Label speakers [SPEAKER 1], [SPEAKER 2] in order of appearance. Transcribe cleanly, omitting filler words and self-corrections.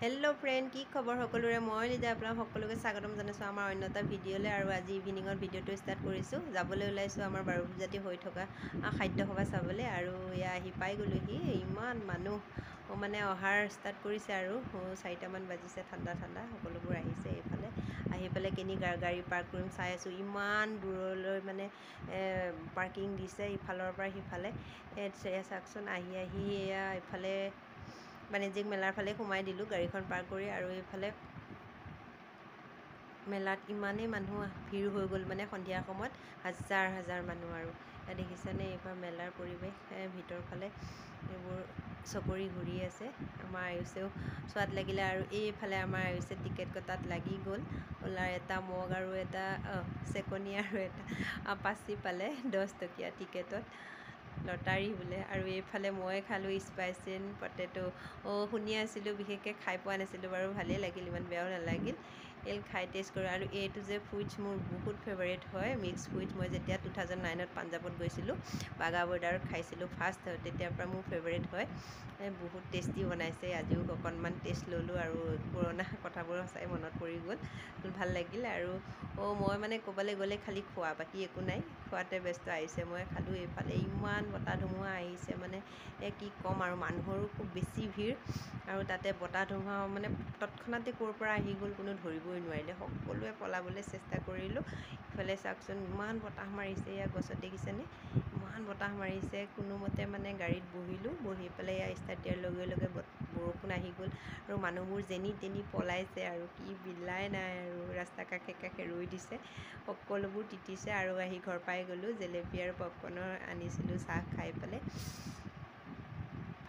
[SPEAKER 1] Hello' friend, কি খবৰ সকলোৰে? মই লিজা আপোনাক সকলোকে স্বাগতম জনাইছোঁ আমাৰ অন্য এটা ভিডিঅ'লৈ। আৰু আজি ইভিনিঙৰ ভিডিঅ'টো ষ্টাৰ্ট কৰিছোঁ। যাবলৈ ওলাইছোঁ আমাৰ বাৰপূজাতি হৈ থকা খাদ্য সভা চাবলৈ। আৰু এয়া আহি পাই গ'লোহি। ইমান মানুহ মানে অহাৰ ষ্টাৰ্ট কৰিছে আৰু 4টামান বাজিছে। ঠাণ্ডা ঠাণ্ডা সকলোবোৰ আহিছে। এইফালে আহি পেলাই গাড়ী পাৰ্ক কৰিম চাই আছোঁ। ইমান দূৰলৈ মানে পাৰ্কিং দিছে, ইফালৰ পৰা সিফালে। চাওকচোন, আহি এয়া ইফালে বাণিজ্যিক মেলাৰ ফালে সোমাই দিলোঁ গাড়ীখন পাৰ্ক কৰি। আৰু এইফালে মেলাত ইমানেই মানুহ ভিৰ হৈ গ'ল, মানে সন্ধিয়া সময়ত হাজাৰ হাজাৰ মানুহ। আৰু দেখিছেনে এইবাৰ মেলাৰ পৰিৱেশ? ভিতৰ ফালে এইবোৰ চকৰি ঘূৰি আছে। আমাৰ আয়ুষেও চোৱাত লাগিলে। আৰু এইফালে আমাৰ আয়ুষে টিকেট কটাত লাগি গ'ল। এটা মগ আৰু এটা চেকনি আৰু এটা পাচি পালে 10 টকীয়া টিকেটত। লটাৰী বোলে। আৰু এইফালে মই খালোঁ স্পাইচি পটেটো। শুনি আছিলোঁ, বিশেষকৈ খাই পোৱা নাছিলোঁ বাৰু। ভালেই লাগিল, ইমান বেয়াও নালাগিল। খাই টেষ্ট কৰোঁ। আৰু এইটো যে ফুইডছ মোৰ বহুত ফেভাৰেট হয়, মিক্স ফুইডছ। মই যেতিয়া 2009ত পাঞ্জাৱত গৈছিলোঁ, বাগা বৰ্ডাৰত খাইছিলোঁ ফাৰ্ষ্ট, তেতিয়াৰ পৰা মোৰ ফেভাৰেট হয়। বহুত টেষ্টি বনাইছে। আজিও অকণমান টেষ্ট ল'লোঁ আৰু পুৰণা কথাবোৰ সঁচাই মনত পৰি গ'ল। ভাল লাগিল। আৰু মই মানে ক'ৰবালৈ গ'লে খালী খোৱা, বাকী একো নাই। খোৱাতে ব্যস্ত আহিছে। মই খালোঁ। এইফালে ইমান বতাহ ধুমুহা আহিছে, মানে কি ক'ম। আৰু মানুহৰো খুব বেছি ভিৰ। আৰু তাতে বতাহ ধুমুহা মানে তৎক্ষণাতে ক'ৰ পৰা আহি গ'ল কোনো ধৰিবই নোৱাৰিলে। সকলোৱে পলাবলৈ চেষ্টা কৰিলোঁ। ইফালে চাওকচোন, ইমান বতাহ মাৰিছে। এয়া গছত দেখিছেনে? ইমান বতাহ মাৰিছে। কোনোমতে মানে গাড়ীত বহিলোঁ। বহি পেলাই এয়া ষ্টাৰ্ট দিয়াৰ লগে লগে বৰষুণ আহি গ'ল। আৰু মানুহবোৰ যেনি তেনি পলাইছে। আৰু কি বিলাই নাই, আৰু ৰাস্তা কাষে কাষে ৰৈ দিছে। সকলোবোৰ তিতিছে। আৰু আহি ঘৰ পাই গ'লোঁ। জেলেপি আৰু পপকৰ্নৰ আনিছিলোঁ চাহ খাই পেলাই।